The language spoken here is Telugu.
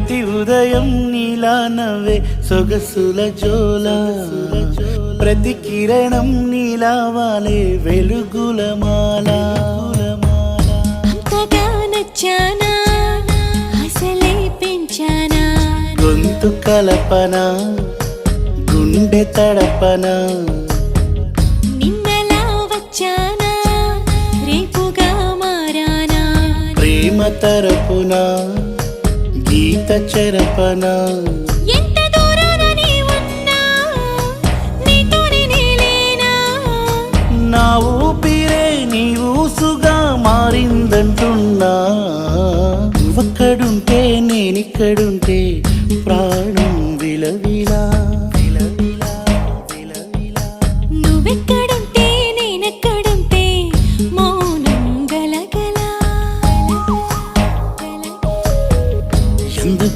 ప్రతి ఉదయం నీలా నవ్వే సొగసుల జోల ప్రతి కిరణం నీలా వాలే వెలుగుల మాల అంతగా నచ్చానా అసలే పెంచానా గొంతు కలపన గుండె తడపన నిన్నలా వచ్చానా రేపుగా మారానా ప్రేమ తరపున గీత చెరపన ఎంత దూరాన నీ ఉన్నా నీతోనే నేలేనా నా ఊపిరే నీ ఊసుగా మారిందంటున్నా నువ్వక్కడుంటే నేనిక్కడుంటే ప్రాణం విలవిలా